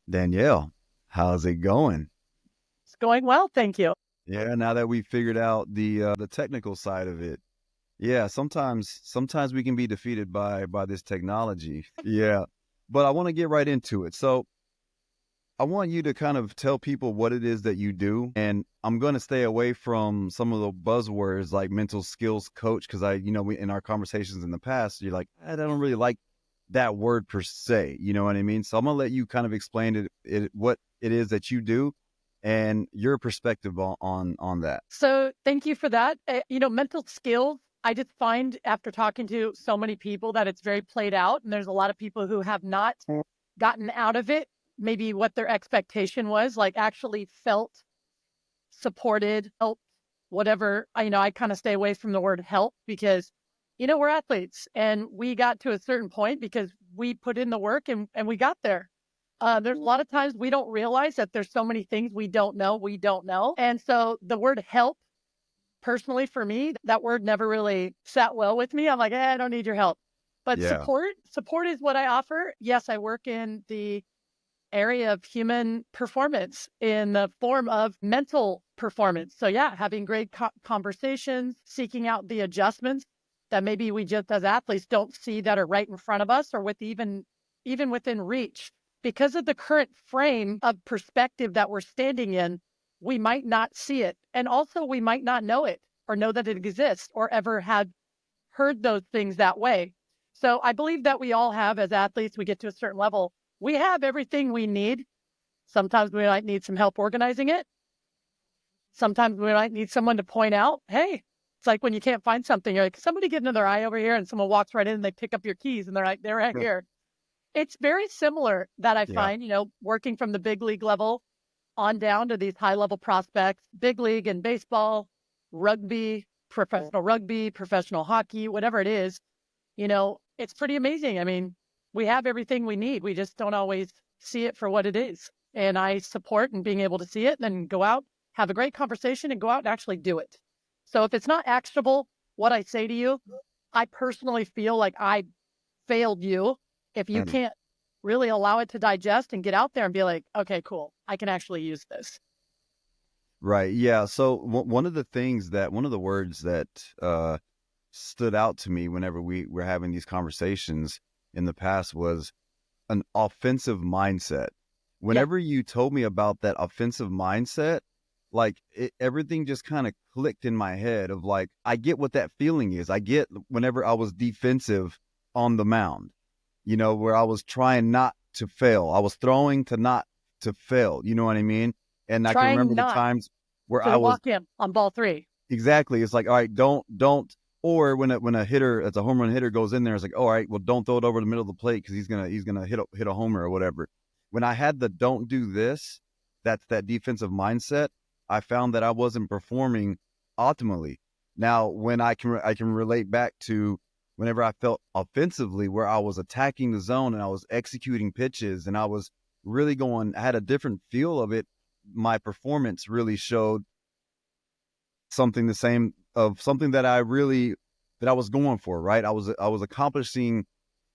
Danielle, how's it going? It's going well, thank you. Yeah, now that we figured out the technical side of it. Yeah, sometimes we can be defeated by this technology. Yeah. But I want to get right into it. So, I want you to kind of tell people what it is that you do, and I'm going to stay away from some of the buzzwords like mental skills coach because we in our conversations in the past, you're like, I don't really like that word per se. You know what I mean? So I'm gonna let you kind of explain what it is that you do and your perspective on that. So thank you for that. Mental skills, I just find after talking to so many people that it's very played out. And there's a lot of people who have not gotten out of it, maybe what their expectation was, like actually felt supported, helped, whatever. I kind of stay away from the word help because, we're athletes and we got to a certain point because we put in the work and we got there. There's a lot of times we don't realize that there's so many things we don't know. And so the word help, personally for me, that word never really sat well with me. I'm like, I don't need your help. But Yeah. support is what I offer. Yes, I work in the area of human performance in the form of mental performance. So yeah, having great conversations, seeking out the adjustments that maybe we just as athletes don't see that are right in front of us or with even within reach. Because of the current frame of perspective that we're standing in, we might not see it. And also we might not know it or know that it exists or ever had heard those things that way. So I believe that we all have, as athletes, we get to a certain level, we have everything we need. Sometimes we might need some help organizing it. Sometimes we might need someone to point out, hey, it's like when you can't find something, you're like, somebody get another eye over here, and someone walks right in and they pick up your keys and they're like, they're right Yeah. here. It's very similar that I Yeah. find, working from the big league level on down to these high level prospects, big league in baseball, rugby, professional hockey, whatever it is, it's pretty amazing. I mean, we have everything we need. We just don't always see it for what it is. And I support and being able to see it and then go out, have a great conversation and go out and actually do it. So if it's not actionable, what I say to you, I personally feel like I failed you if you Mm. can't really allow it to digest and get out there and be like, okay, cool, I can actually use this. Right. Yeah. So one of the words that stood out to me whenever we were having these conversations in the past was an offensive mindset. Yeah. Whenever you told me about that offensive mindset, everything just kind of clicked in my head of like, I get what that feeling is. I get whenever I was defensive on the mound, where I was trying not to fail. I was throwing to not to fail. You know what I mean? And I can remember Trying the not times where I to was walk in on ball three. exactly. It's like, all right, don't. Or when a hitter, as a home run hitter goes in there, it's like, all right, well, don't throw it over the middle of the plate because he's gonna hit a homer or whatever. When I had the don't do this, that's that defensive mindset. I found that I wasn't performing optimally. Now, when I can relate back to whenever I felt offensively, where I was attacking the zone and I was executing pitches and I was really going, I had a different feel of it. My performance really showed something the same of something that I was going for, right? I was accomplishing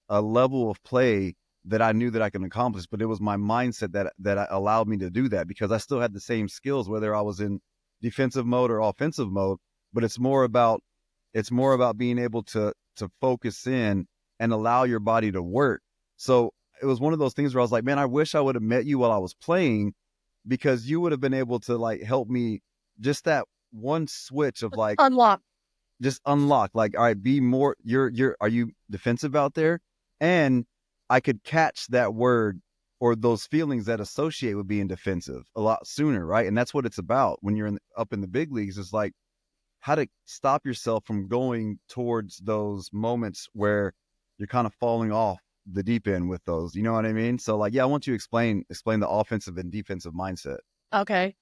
a level of play that I knew that I can accomplish, but it was my mindset that allowed me to do that because I still had the same skills whether I was in defensive mode or offensive mode, but it's more about being able to focus in and allow your body to work. So it was one of those things where I was like, man, I wish I would have met you while I was playing because you would have been able to like help me just that one switch of like Unlock. just unlock like all right, be more, you're are you defensive out there, and I could catch that word or those feelings that associate with being defensive a lot sooner, right? And that's what it's about when you're up in the big leagues, is like how to stop yourself from going towards those moments where you're kind of falling off the deep end with those, you know what I mean? So like, yeah, I want you to explain the offensive and defensive mindset. Okay.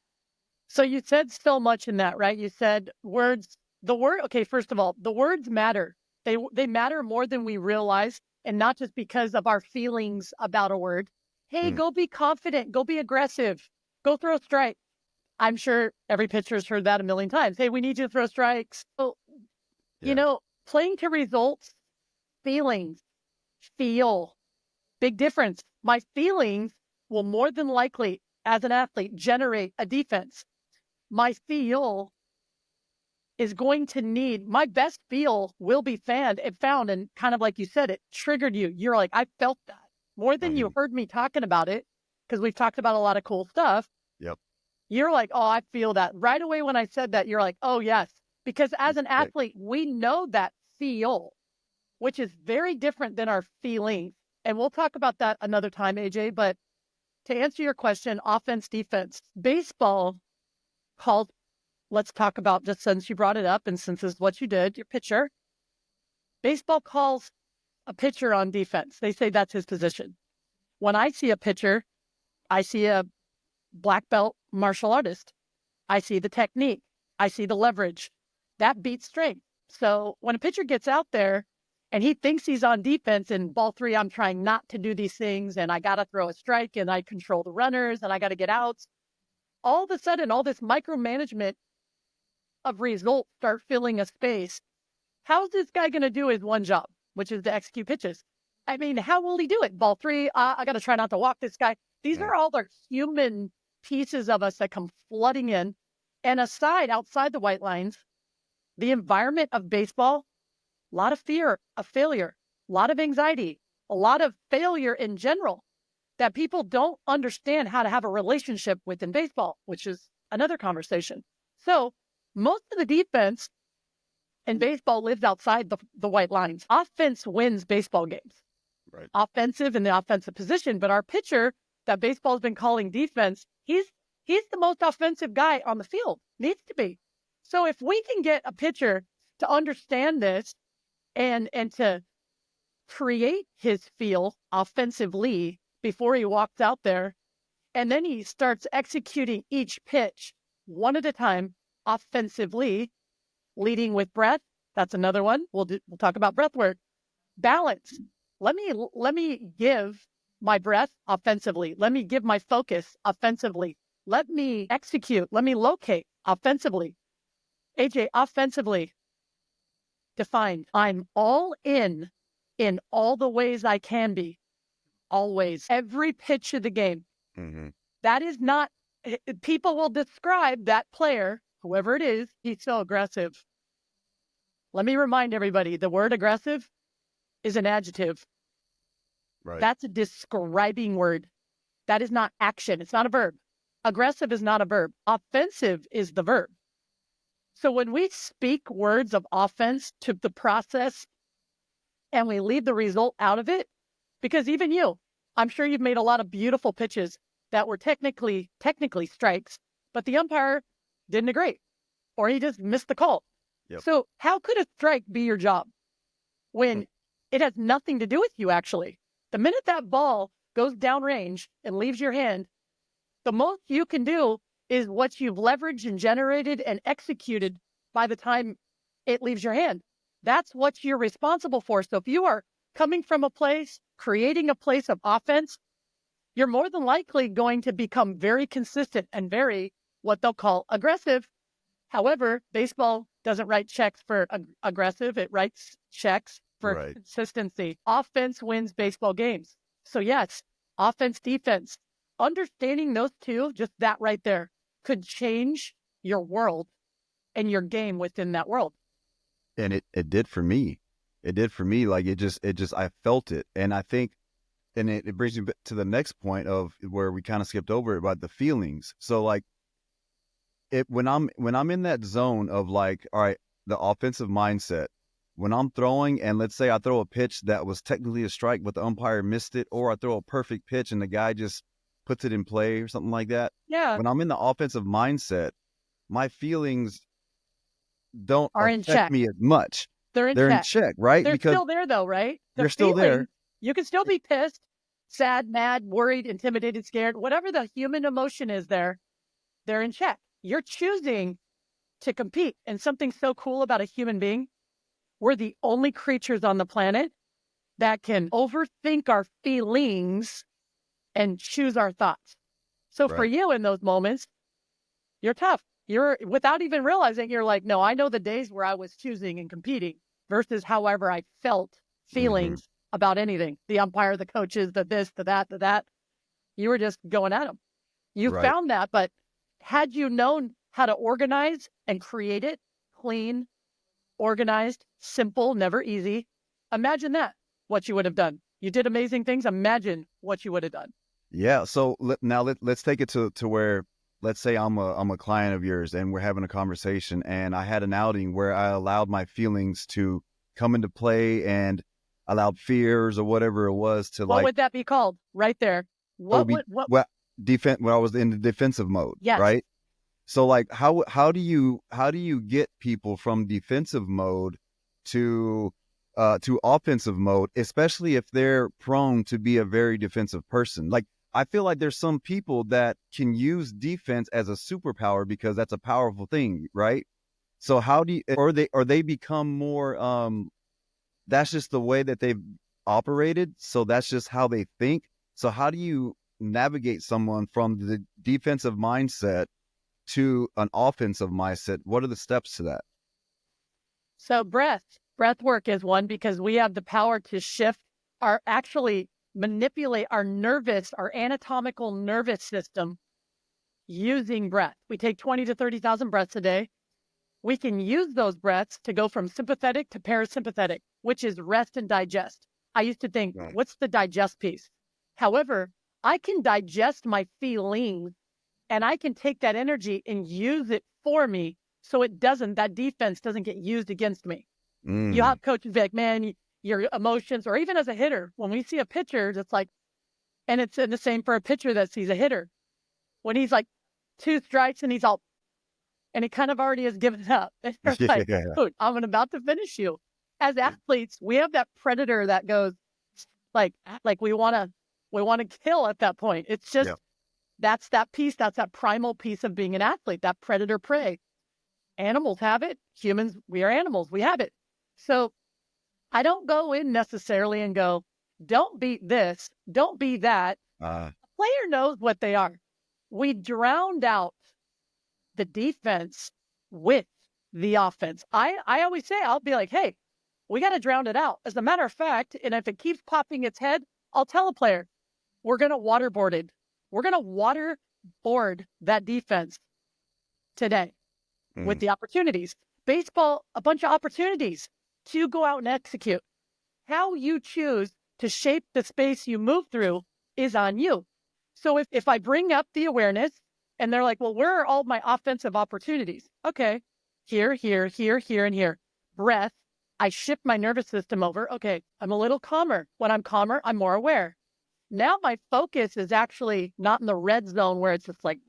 So you said so much in that, right? You said words, okay, first of all, the words matter. They matter more than we realize, and not just because of our feelings about a word. Hey, Mm, go be confident, go be aggressive, go throw strikes. I'm sure every pitcher's heard that a million times. Hey, we need you to throw strikes. So, you yeah. know, playing to results, feelings, feel, big difference. My feelings will more than likely, as an athlete, generate a defense. My feel is going to need, my best feel will be found, and kind of like you said, it triggered you. You're like, I felt that more than you heard me talking about it, because we've talked about a lot of cool stuff. Yep. You're like, oh, I feel that. Right away when I said that, you're like, oh, yes. Because as an athlete, we know that feel, which is very different than our feeling. And we'll talk about that another time, AJ. But to answer your question, offense, defense, baseball calls, let's talk about, just since you brought it up and since this is what you did, your pitcher, baseball calls a pitcher on defense. They say that's his position. When I see a pitcher, I see a black belt martial artist. I see the technique. I see the leverage. That beats strength. So when a pitcher gets out there and he thinks he's on defense, and ball three, I'm trying not to do these things, and I got to throw a strike, and I control the runners, and I got to get outs, all of a sudden, all this micromanagement of results start filling a space. How's this guy going to do his one job, which is to execute pitches? I mean, how will he do it? Ball three, I got to try not to walk this guy. These are all the human pieces of us that come flooding in. And outside the white lines, the environment of baseball, a lot of fear of failure, a lot of anxiety, a lot of failure in general that people don't understand how to have a relationship with in baseball, which is another conversation. So most of the defense in baseball lives outside the white lines. Offense wins baseball games. Right. Offensive in the offensive position. But our pitcher that baseball's been calling defense, he's the most offensive guy on the field. Needs to be. So if we can get a pitcher to understand this and to create his feel offensively before he walks out there, and then he starts executing each pitch one at a time offensively, leading with breath. That's another one. We'll talk about breath work. Balance. Let me give my breath offensively. Let me give my focus offensively. Let me execute. Let me locate offensively. AJ, offensively defined. I'm all in all the ways I can be. Always. Every pitch of the game. Mm-hmm. That is not, people will describe that player, whoever it is, he's so aggressive. Let me remind everybody, the word aggressive is an adjective. Right. That's a describing word. That is not action. It's not a verb. Aggressive is not a verb. Offensive is the verb. So when we speak words of offense to the process and we leave the result out of it, because even you, I'm sure you've made a lot of beautiful pitches that were technically strikes, but the umpire didn't agree, or he just missed the call. Yep. So how could a strike be your job when it has nothing to do with you, actually? The minute that ball goes downrange and leaves your hand, the most you can do is what you've leveraged and generated and executed by the time it leaves your hand. That's what you're responsible for. So if you are coming from a place, creating a place of offense, you're more than likely going to become very consistent and very, what they'll call, aggressive. However, baseball doesn't write checks for aggressive. It writes checks for consistency. Offense wins baseball games. So yes, offense, defense, understanding those two, just that right there, could change your world and your game within that world. And it did for me. It did for me. Like it just, I felt it. And I think, and it brings me to the next point of where we kind of skipped over it about the feelings. So like when I'm in that zone of like, all right, the offensive mindset, when I'm throwing, and let's say I throw a pitch that was technically a strike, but the umpire missed it, or I throw a perfect pitch and the guy just puts it in play or something like that. Yeah. When I'm in the offensive mindset, my feelings don't in affect check. me as much. They're in check, right? They're because still there though, right? They're still there. You can still be pissed, sad, mad, worried, intimidated, scared, whatever the human emotion is there, they're in check. You're choosing to compete. And something so cool about a human being, we're the only creatures on the planet that can overthink our feelings and choose our thoughts. So for you in those moments, you're tough. You're, without even realizing, you're like, no, I know the days where I was choosing and competing versus however I felt feelings about anything. The umpire, the coaches, the this, the that, the that. You were just going at them. You Right. found that, but had you known how to organize and create it, clean, organized, simple, never easy, imagine that, what you would have done. You did amazing things. Imagine what you would have done. Yeah. So let's take it to where, let's say I'm a client of yours and we're having a conversation, and I had an outing where I allowed my feelings to come into play and allowed fears or whatever it was to, What like, would that be called right there? oh, What be would, what? well, defense when I was in the defensive mode, Yes. right? So like how do you get people from defensive mode to offensive mode, especially if they're prone to be a very defensive person? Like, I feel like there's some people that can use defense as a superpower because that's a powerful thing, right? So how do you, or they become more that's just the way that they've operated, so that's just how they think. So how do you navigate someone from the defensive mindset to an offensive mindset? What are the steps to that? So breath work is one, because we have the power to shift actually manipulate our anatomical nervous system using breath. We take 20 to 30,000 breaths a day. We can use those breaths to go from sympathetic to parasympathetic, which is rest and digest. I used to think, Right. what's the digest piece? However, I can digest my feelings, and I can take that energy and use it for me, so that defense doesn't get used against me. You Mm. have coaches be like, man, your emotions, or even as a hitter, when we see a pitcher that's like, and it's the same for a pitcher that sees a hitter. When he's like 2 strikes and he's all, and he kind of already has given up. And you're like, Yeah. dude, I'm about to finish you. As athletes, we have that predator that goes like, we want to kill at that point. It's just, Yeah. that's that piece, that's that primal piece of being an athlete, that predator prey. Animals have it. Humans, we are animals. We have it. So I don't go in necessarily and go, don't beat this, don't be that. Uh, The player knows what they are. We drowned out the defense with the offense. I always say, I'll be like, hey, we got to drown it out. As a matter of fact, and if it keeps popping its head, I'll tell a player, we're going to waterboard it. We're going to waterboard that defense today with mm, the opportunities. Baseball, a bunch of opportunities to go out and execute. How you choose to shape the space you move through is on you. So if I bring up the awareness and they're like, well, where are all my offensive opportunities? Okay, here, here, here, here, and here. Breath. I shift my nervous system over. Okay, I'm a little calmer. When I'm calmer, I'm more aware. Now my focus is actually not in the red zone where it's just like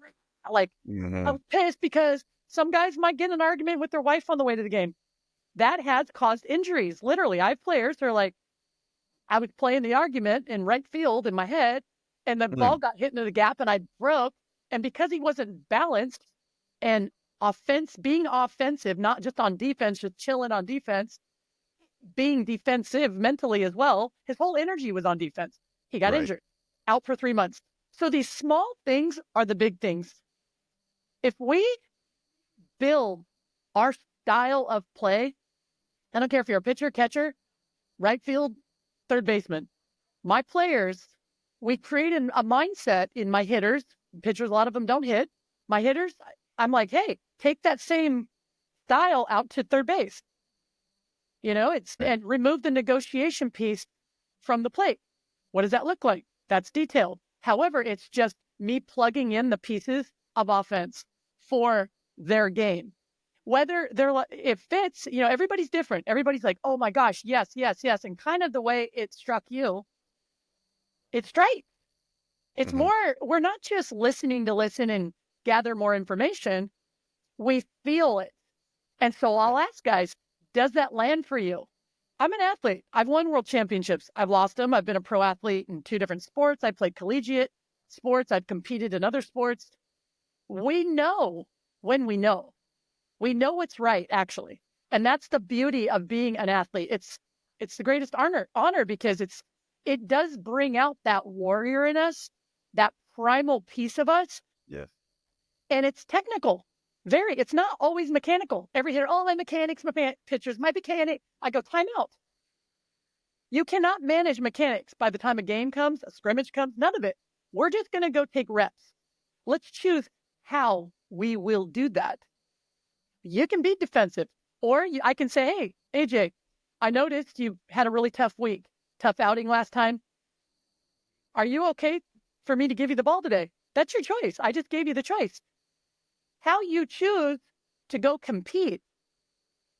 mhm. I'm pissed because some guys might get in an argument with their wife on the way to the game. That has caused injuries. Literally, I have players who are like, I was playing the argument in right field in my head, and the ball Mm, got hit into the gap and I broke. And because he wasn't balanced and being offensive, not just on defense, just chilling on defense, being defensive mentally as well, his whole energy was on defense. He got right. injured, out for 3 months. So these small things are the big things. If we build our style of play, I don't care if you're a pitcher, catcher, right field, third baseman. My players, we created a mindset in my hitters. Pitchers, a lot of them don't hit. My hitters, I'm like, hey, take that same style out to third base. Right. And remove the negotiation piece from the plate. What does that look like? That's detailed. However, it's just me plugging in the pieces of offense for their game. Whether it fits, everybody's different. Everybody's like, oh my gosh, yes, yes, yes. And kind of the way it struck you, it's straight. It's Mhm. more, we're not just listening to listen and gather more information. We feel it. And so Yeah. I'll ask guys, does that land for you? I'm an athlete. I've won world championships. I've lost them. I've been a pro athlete in 2 different sports. I played collegiate sports. I've competed in other sports. We know when we know what's right, actually. And that's the beauty of being an athlete. It's the greatest honor because it does bring out that warrior in us, that primal piece of us, Yes. and it's technical. It's not always mechanical. Every hitter, oh, my mechanics, my pitchers, my mechanic. I go, time out. You cannot manage mechanics by the time a game comes, a scrimmage comes, none of it. We're just going to go take reps. Let's choose how we will do that. You can be defensive, or I can say, hey, AJ, I noticed you had a really tough week, tough outing last time. Are you okay for me to give you the ball today? That's your choice. I just gave you the choice. How you choose to go compete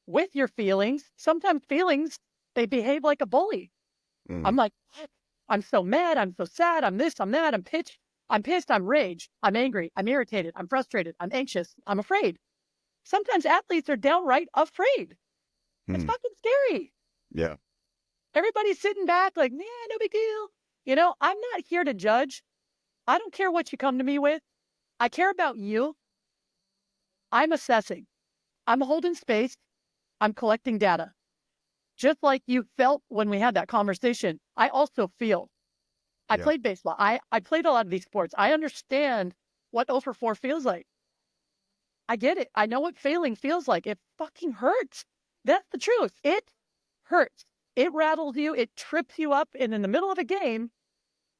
with your feelings, sometimes feelings, they behave like a bully. I'm like, I'm so mad. I'm so sad. I'm this, I'm that. I'm pissed. I'm rage. I'm angry. I'm irritated. I'm frustrated. I'm anxious. I'm afraid. Sometimes athletes are downright afraid. It's fucking scary. Yeah. Everybody's sitting back like, nah, no big deal. I'm not here to judge. I don't care what you come to me with. I care about you. I'm assessing. I'm holding space. I'm collecting data. Just like you felt when we had that conversation, I also feel. I played baseball. I played a lot of these sports. I understand what 0 for 4 feels like. I get it. I know what failing feels like. It fucking hurts. That's the truth. It hurts. It rattles you. It trips you up. And in the middle of a game,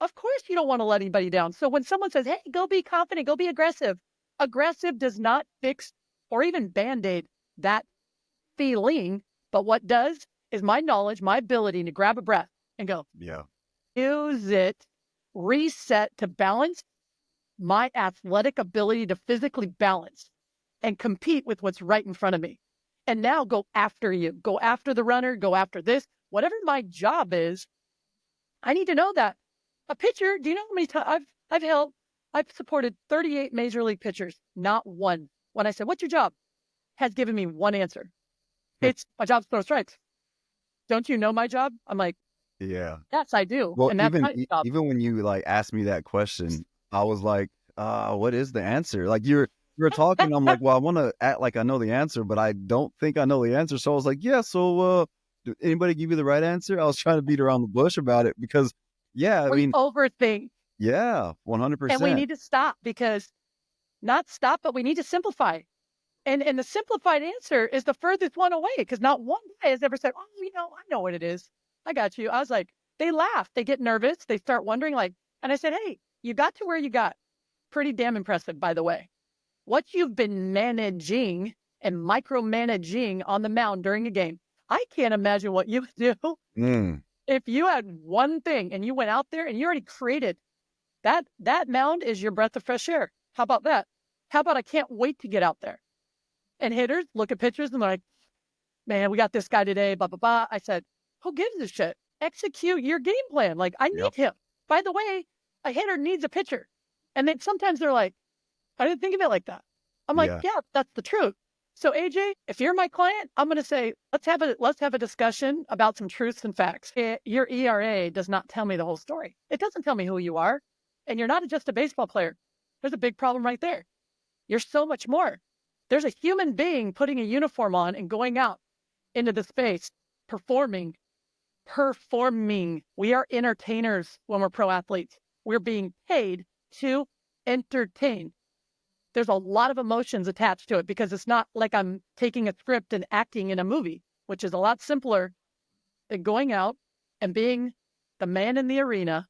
of course you don't want to let anybody down. So when someone says, hey, go be confident, go be aggressive, aggressive does not fix or even band-aid that feeling. But what does is my knowledge, my ability to grab a breath and go, use it, reset to balance my athletic ability to physically balance and compete with what's right in front of me. And now go after you, go after the runner, go after this, whatever my job is. I need to know that. A pitcher, do you know how many times I've supported 38 major league pitchers, not one. When I said, what's your job? Has given me one answer. It's my job's throw strikes. Don't you know my job? I'm like, Yeah. yes, I do. Well, And that's my job. even when you like asked me that question, I was like, what is the answer? Like you were talking, I'm like, well, I want to act like I know the answer, but I don't think I know the answer. So I was like, yeah, so did anybody give you the right answer? I was trying to beat around the bush about it because I We mean, overthink. yeah, And we 100%. need to stop because not stop, but we need to simplify. And the simplified answer is the furthest one away because not one guy has ever said, oh, I know what it is. I got you. I was like, they laugh. They get nervous. They start wondering like, and I said, hey, you got to where you got. Pretty damn impressive, by the way. What you've been managing and micromanaging on the mound during a game. I can't imagine what you would do if you had one thing and you went out there and you already created that mound is your breath of fresh air. How about that? How about I can't wait to get out there? And hitters look at pitchers and they're like, man, we got this guy today, blah, blah, blah. I said, who gives a shit? Execute your game plan. Like, I need him. By the way, a hitter needs a pitcher. And then sometimes they're like, I didn't think of it like that. I'm like, yeah, that's the truth. So AJ, if you're my client, I'm going to say, let's have a discussion about some truths and facts. Your ERA does not tell me the whole story. It doesn't tell me who you are. And you're not just a baseball player. There's a big problem right there. You're so much more. There's a human being putting a uniform on and going out into the space, performing. We are entertainers when we're pro athletes. We're being paid to entertain. There's a lot of emotions attached to it because it's not like I'm taking a script and acting in a movie, which is a lot simpler than going out and being the man in the arena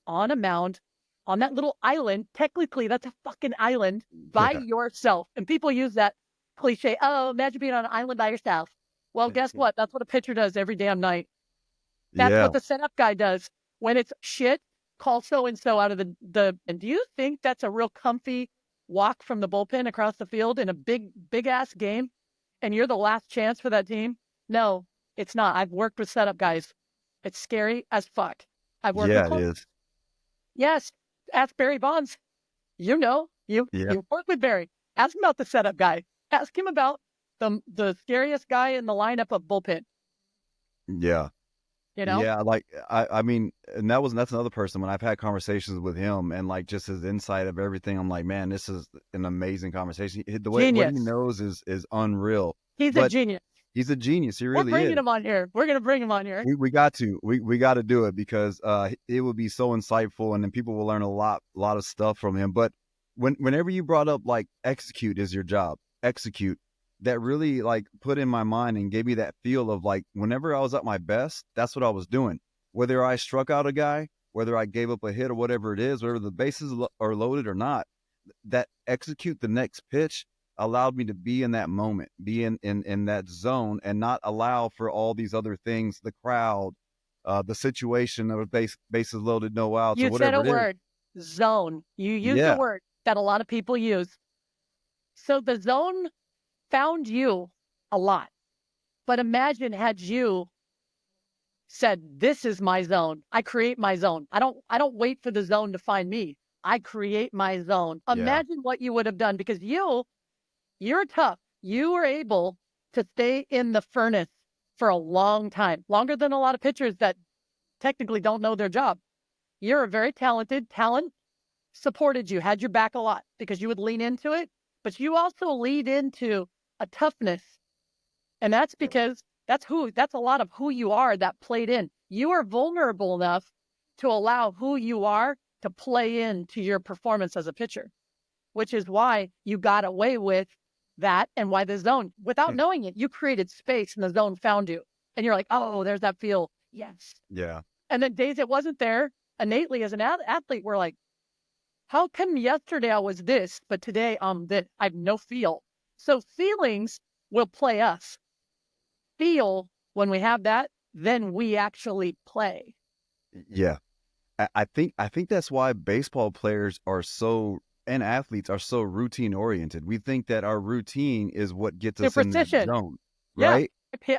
on a mound on that little island. Technically, that's a fucking island by yourself. And people use that cliche, oh, imagine being on an island by yourself. Well, guess what? That's what a pitcher does every damn night. That's what the setup guy does. When it's shit, call so-and-so out of and do you think that's a real comfy walk from the bullpen across the field in a big ass game? And you're the last chance for that team? No, it's not. I've worked with setup guys. It's scary as fuck. I've worked with It is. Yes. Ask Barry Bonds. You work with Barry. Ask him about the setup guy. Ask him about the scariest guy in the lineup of bullpen. Yeah. Yeah, like I mean, and that's another person when I've had conversations with him and like just his insight of everything. I'm like, man, this is an amazing conversation. The way what he knows is unreal. He's a genius. He's a genius. He really is. We're bringing him on here. We're gonna bring him on here. We got to do it because it would be so insightful, and then people will learn a lot of stuff from him. But whenever you brought up like execute is your job, execute. That really like put in my mind and gave me that feel of like whenever I was at my best, that's what I was doing. Whether I struck out a guy whether I gave up a hit or whatever it is, whether the bases are loaded or not, that execute the next pitch allowed me to be in that moment, be in that zone, and not allow for all these other things, the crowd, the situation of bases loaded, no outs, or You said a whatever it is. word, zone. You used a Yeah, word that a lot of people use. So the zone found you a lot. But imagine had you said, this is my zone. I create my zone. I don't wait for the zone to find me. I create my zone. yeah, Imagine what you would have done because you're tough. You were able to stay in the furnace for a long time, longer than a lot of pitchers that technically don't know their job. You're a very talented talent supported you, had your back a lot because you would lean into it, but you also lead into a toughness. And that's because that's a lot of who you are that played in. You are vulnerable enough to allow who you are to play into your performance as a pitcher, which is why you got away with that and why the zone, without knowing it, you created space and the zone found you. And you're like, oh, there's that feel. Yes. yeah, And then days it wasn't there, innately as an athlete, we're like, how come yesterday I was this, but today I'm this? I have no feel. So feelings will play us. Feel when we have that, then we actually play. yeah. I think that's why baseball players are so, and athletes are so routine oriented. We think that our routine is what gets us in that Superstition. zone, Yeah. right?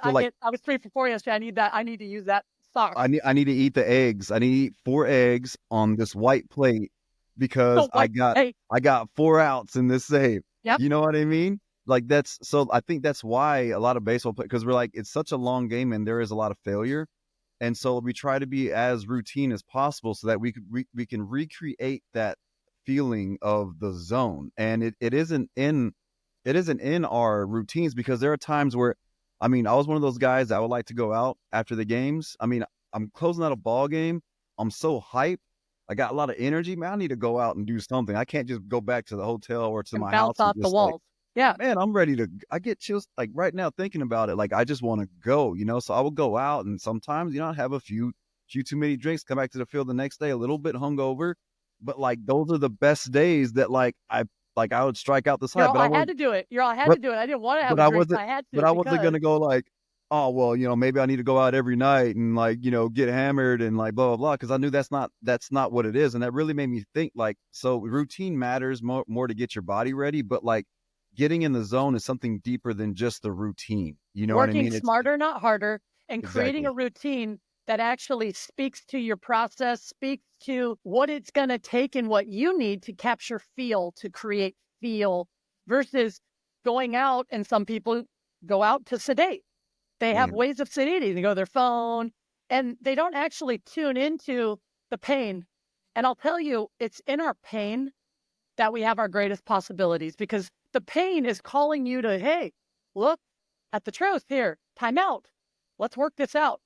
So like I was 3 for 4 yesterday. I need that. I need to use that sauce. I need to eat the eggs. I need to eat 4 eggs on this white plate because So like, hey, I got 4 outs in this save. yep. You know what I mean? Like that's so I think that's why a lot of baseball players, because we're like, it's such a long game and there is a lot of failure. And so we try to be as routine as possible so that we can recreate that feeling of the zone. And it isn't in our routines, because there are times where, I mean, I was one of those guys that would like to go out after the games. I mean, I'm closing out a ball game. I'm so hyped. I got a lot of energy. Man, I need to go out and do something. I can't just go back to the hotel or to And my bounce house and off the just like, walls. Yeah. man, I'm ready to, I get chills like right now thinking about it. Like I just want to go, so I will go out and sometimes, I have a few too many drinks, come back to the field the next day, a little bit hungover, but like those are the best days that I would strike out the You're side, all, I had to do it. You're all, I had but, to do it. I didn't want to have but a I drink. wasn't, I had but to I wasn't going because to go like, oh, well, maybe I need to go out every night and like, get hammered and like blah, blah, blah. Cause I knew that's not what it is. And that really made me think like, so routine matters more to get your body ready, but like getting in the zone is something deeper than just the routine. You know what I working mean? It's smarter, not harder, and creating a exactly. routine that actually speaks to your process, speaks to what it's going to take and what you need to capture feel, to create feel, versus going out. And some people go out to sedate. They have Mhm. ways of sedating. They go to their phone and they don't actually tune into the pain. And I'll tell you, it's in our pain that we have our greatest possibilities, because the pain is calling you to, hey, look at the truth here, time out. Let's work this out.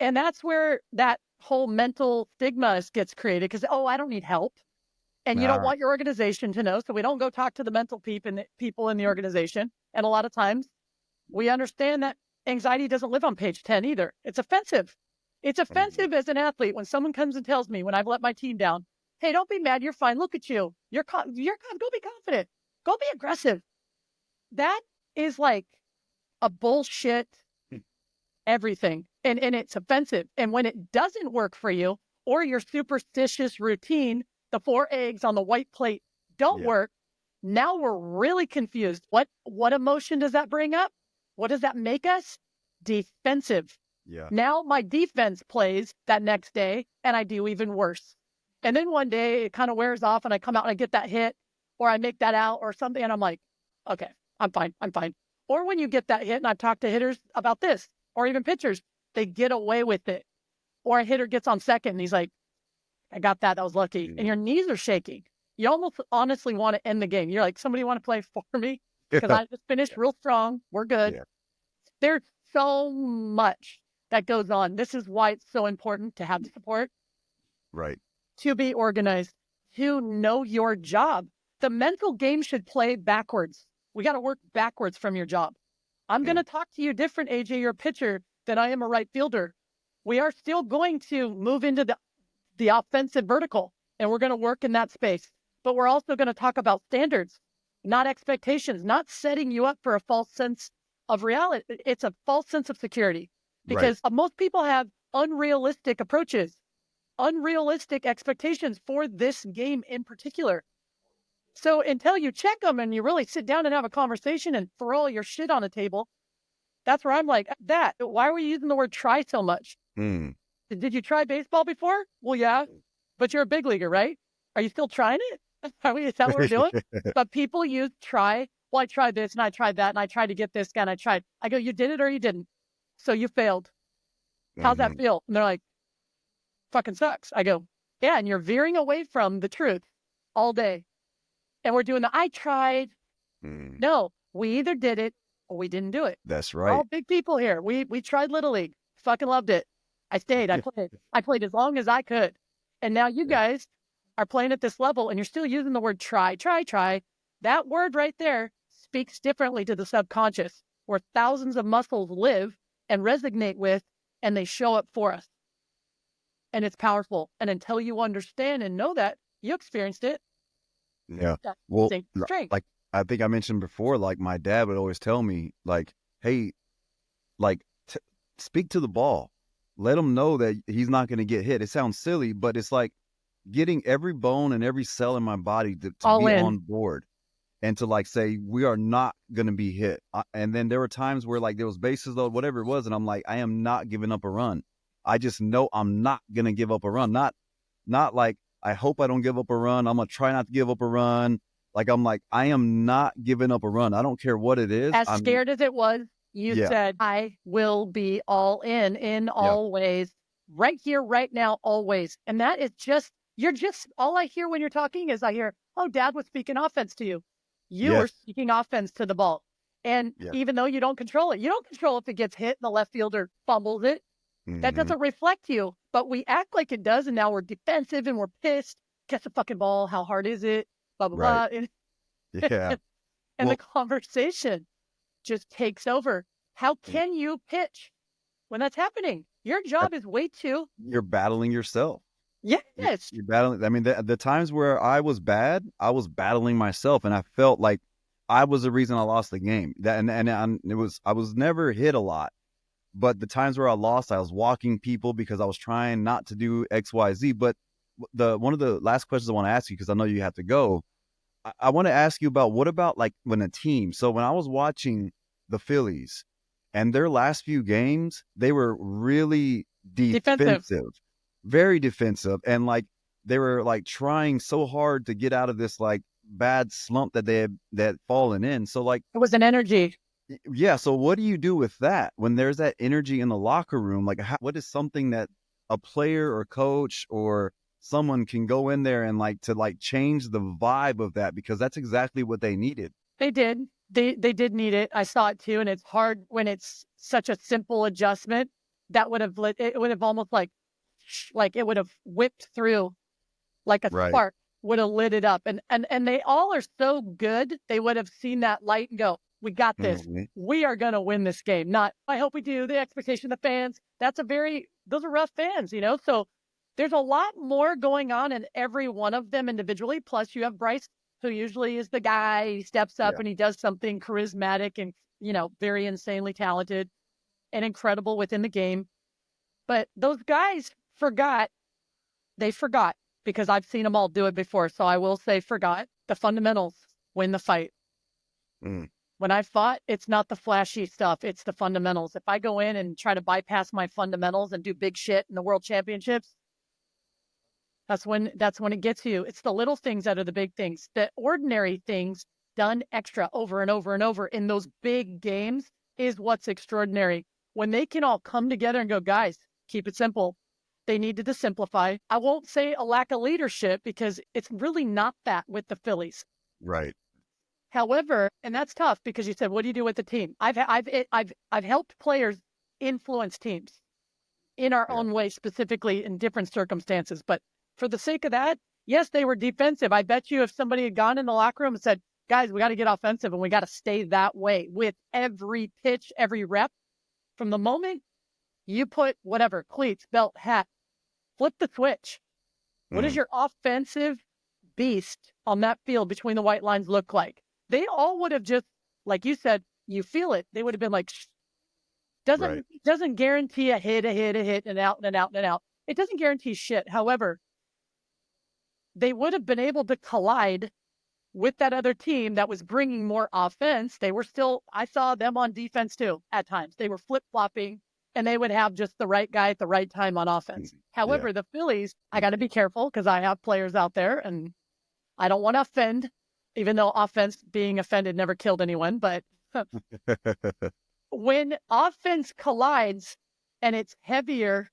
And that's where that whole mental stigma gets created because, oh, I don't need help. And you don't Ah, want your organization to know. So we don't go talk to the mental people in the organization. And a lot of times we understand that anxiety doesn't live on page 10 either. It's offensive. It's mhm. offensive as an athlete when someone comes and tells me when I've let my team down, hey, don't be mad. You're fine. Look at you. Go be confident. Go be aggressive. That is like a bullshit everything. And it's offensive. And when it doesn't work for you or your superstitious routine, the 4 eggs on the white plate don't Yeah, work, now we're really confused. What emotion does that bring up? What does that make us? Defensive. yeah, Now my defense plays that next day and I do even worse. And then one day it kind of wears off and I come out and I get that hit or I make that out or something and I'm like, okay, I'm fine. I'm fine. Or when you get that hit, and I've talked to hitters about this, or even pitchers, they get away with it. Or a hitter gets on second and he's like, I got that. That was lucky. And mhm. your knees are shaking. You almost honestly want to end the game. You're like, somebody want to play for me? Because I just finished Yeah, real strong. We're good. yeah, There's so much that goes on. This is why it's so important to have the support, right. to be organized, to know your job. The mental game should play backwards. We got to work backwards from your job. I'm going Mm. to talk to you different, AJ, you're a pitcher, than I am a right fielder. We are still going to move into the the offensive vertical, and we're going to work in that space. But we're also going to talk about standards, not expectations, not setting you up for a false sense of reality. It's a false sense of security Right. because most people have unrealistic approaches, unrealistic expectations for this game in particular. So until you check them and you really sit down and have a conversation and throw all your shit on the table, that's where I'm like, why are we using the word try so much? Mm. Did you try baseball before? Well, yeah, but you're a big leaguer, right? Are you still trying it? Is that what we're doing? But people use try. Well, I tried this and I tried that and I tried to get this guy and I tried. I go, you did it or you didn't. So you failed. How's that feel? And they're like, fucking sucks. I go, yeah, and you're veering away from the truth all day. And we're doing the I tried. Mm. No, we either did it or we didn't do it. That's We're all right. big people here. We tried Little League. Fucking loved it. I stayed. I played. I played as long as I could. And now you guys are playing at this level and you're still using the word try. That word right there speaks differently to the subconscious, where thousands of muscles live and resonate with, and they show up for us. And it's powerful. And until you understand and know that, you experienced it. Yeah. That's Well, strength. like I think I mentioned before, like my dad would always tell me, like, hey, like speak to the ball. Let him know that he's not going to get hit. It sounds silly, but it's like getting every bone and every cell in my body to be on board and to like say, we are not going to be hit. And then there were times where like there was bases loaded, whatever it was. And I'm like, I am not giving up a run. I just know I'm not going to give up a run. Not like, I hope I don't give up a run. I'm going to try not to give up a run. Like, I'm like, I am not giving up a run. I don't care what it is. As scared as it was, you Yeah. said, I will be all in all ways, right here, right now, always. And that is just, all I hear when you're talking is I hear, oh, Dad was speaking offense to you. You were speaking offense to the ball. And even though you don't control it, you don't control if it gets hit and the left fielder fumbles it. That doesn't reflect you, but we act like it does. And now we're defensive and we're pissed. Catch the fucking ball. How hard is it? Blah, blah, blah. And, Yeah. and the conversation just takes over. How can you pitch when that's happening? Your job is way too. You're battling yourself. Yes. You're battling. I mean, the times where I was bad, I was battling myself, and I felt like I was the reason I lost the game. I was never hit a lot, but the times where I lost, I was walking people because I was trying not to do X, Y, Z. But one of the last questions I want to ask you, because I know you have to go, I want to ask you about what about like when a team. So when I was watching the Phillies and their last few games, they were really defensive, very defensive. And like, they were like trying so hard to get out of this like bad slump that they had fallen in. So like, it was an energy. Yeah. So what do you do with that when there's that energy in the locker room? Like, what is something that a player or coach or someone can go in there and like to like change the vibe of that, because that's exactly what they needed. They did. They did need it. I saw it too, and it's hard when it's such a simple adjustment that would have it would have almost like it would have whipped through like a spark, would have lit it up, and they all are so good. They would have seen that light and go, we got this. We are going to win this game. Not, I hope we do. The expectation of the fans. Those are rough fans, So there's a lot more going on in every one of them individually. Plus, you have Bryce, who usually is the guy. He steps up and he does something charismatic and, very insanely talented and incredible within the game. But those guys forgot, because I've seen them all do it before. So I will say forgot the fundamentals win the fight. When I fought, it's not the flashy stuff. It's the fundamentals. If I go in and try to bypass my fundamentals and do big shit in the world championships, that's when it gets you. It's the little things that are the big things. The ordinary things done extra over and over and over in those big games is what's extraordinary. When they can all come together and go, guys, keep it simple. They needed to simplify. I won't say a lack of leadership, because it's really not that with the Phillies. Right. However, and that's tough, because you said, what do you do with the team? I've helped players influence teams in our own way, specifically in different circumstances. But for the sake of that, yes, they were defensive. I bet you if somebody had gone in the locker room and said, guys, we got to get offensive and we got to stay that way with every pitch, every rep, from the moment you put whatever, cleats, belt, hat, flip the switch. What does Mm, your offensive beast on that field between the white lines look like? They all would have just, like you said, you feel it. They would have been like, right. doesn't guarantee a hit, and out and out and out. It doesn't guarantee shit. However, they would have been able to collide with that other team that was bringing more offense. They were still, I saw them on defense too at times. They were flip flopping and they would have just the right guy at the right time on offense. Mm, yeah. However, the Phillies, I got to be careful because I have players out there and I don't want to offend, even though offense being offended never killed anyone. But when offense collides and it's heavier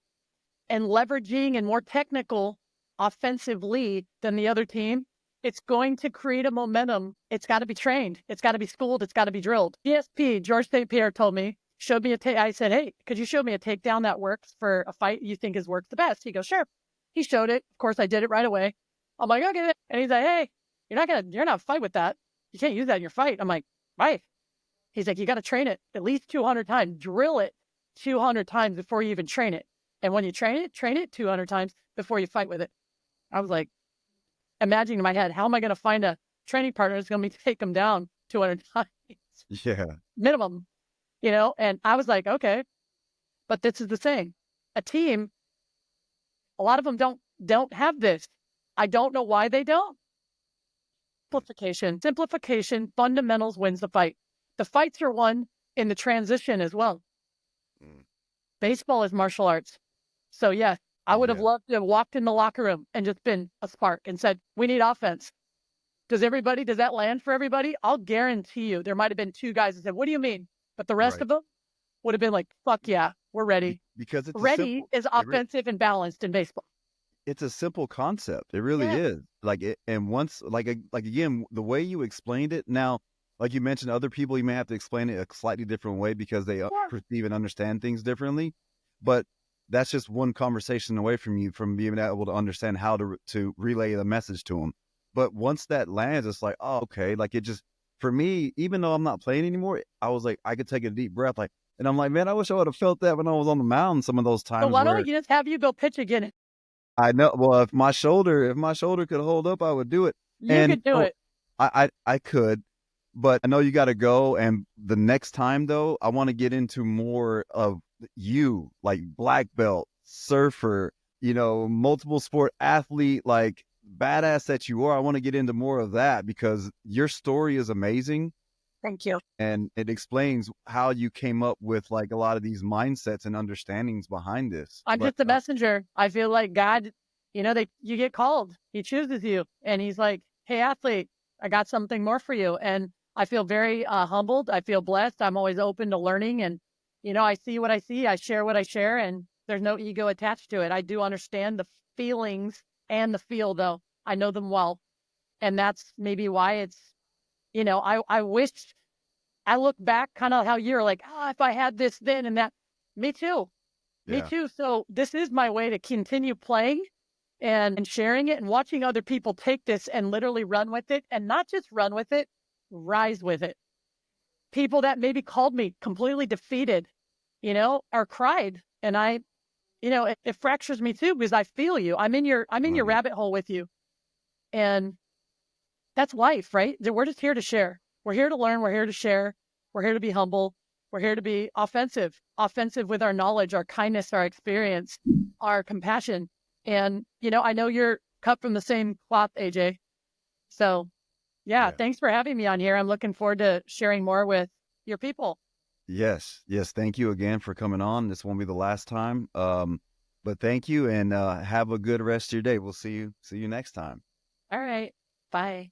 and leveraging and more technical offensively than the other team, it's going to create a momentum. It's got to be trained. It's got to be schooled. It's got to be drilled. GSP, George St. Pierre told me, showed me a take. I said, hey, could you show me a takedown that works for a fight you think has worked the best? He goes, sure. He showed it. Of course, I did it right away. I'm like, okay. And he's like, hey, you're not fight with that. You can't use that in your fight. I'm like, right. He's like, you got to train it at least 200 times, drill it 200 times before you even train it. And when you train it 200 times before you fight with it. I was like, imagining in my head, how am I going to find a training partner that's going to take him down 200 times Yeah. minimum, And I was like, okay, but this is the thing. A team, a lot of them don't have this. I don't know why they don't. Simplification, fundamentals wins the fight. The fights are won in the transition as well. Mm, Baseball is martial arts. So yeah, I would have yeah. loved to have walked in the locker room and just been a spark and said, we need offense. Does that land for everybody? I'll guarantee you there might have been two guys that said, what do you mean? But the rest Right. of them would have been like, fuck yeah, we're ready. Because it's a Ready simple, is offensive and balanced in baseball. it's a simple concept. It really Yeah. is. Like it, and once, like again, the way you explained it. Now, like you mentioned, other people you may have to explain it a slightly different way because they Yeah. perceive and understand things differently. But that's just one conversation away from you from being able to understand how to relay the message to them. But once that lands, it's like, oh, okay. Like it just for me, even though I'm not playing anymore, I was like, I could take a deep breath, like, and I'm like, man, I wish I would have felt that when I was on the mound. Some of those So times why don't we where just have you go pitch again? I know. Well, if my shoulder could hold up, I would do it. You And could do it. I could, but I know you got to go. And the next time, though, I want to get into more of you, like black belt, surfer, multiple sport athlete, like badass that you are. I want to get into more of that because your story is amazing Thank you. and it explains how you came up with like a lot of these mindsets and understandings behind this. I'm But just a messenger. I feel like God, you get called. He chooses you. And he's like, hey, athlete, I got something more for you. And I feel very humbled. I feel blessed. I'm always open to learning. And, I see what I see. I share what I share. And there's no ego attached to it. I do understand the feelings and the feel, though. I know them well. And that's maybe why it's, I wish I look back kind of how you're like, if I had this then and that. Me too. Me yeah. too. So this is my way to continue playing and sharing it and watching other people take this and literally run with it and not just run with it, rise with it. People that maybe called me completely defeated, or cried. And it fractures me too because I feel you. I'm in your Right. rabbit hole with you. And that's life, right? We're just here to share. We're here to learn. We're here to share. We're here to be humble. We're here to be offensive with our knowledge, our kindness, our experience, our compassion. And, I know you're cut from the same cloth, AJ. So, yeah, Yeah. thanks for having me on here. I'm looking forward to sharing more with your people. Yes. Yes. Thank you again for coming on. This won't be the last time. But thank you and have a good rest of your day. We'll see you next time. All right. Bye.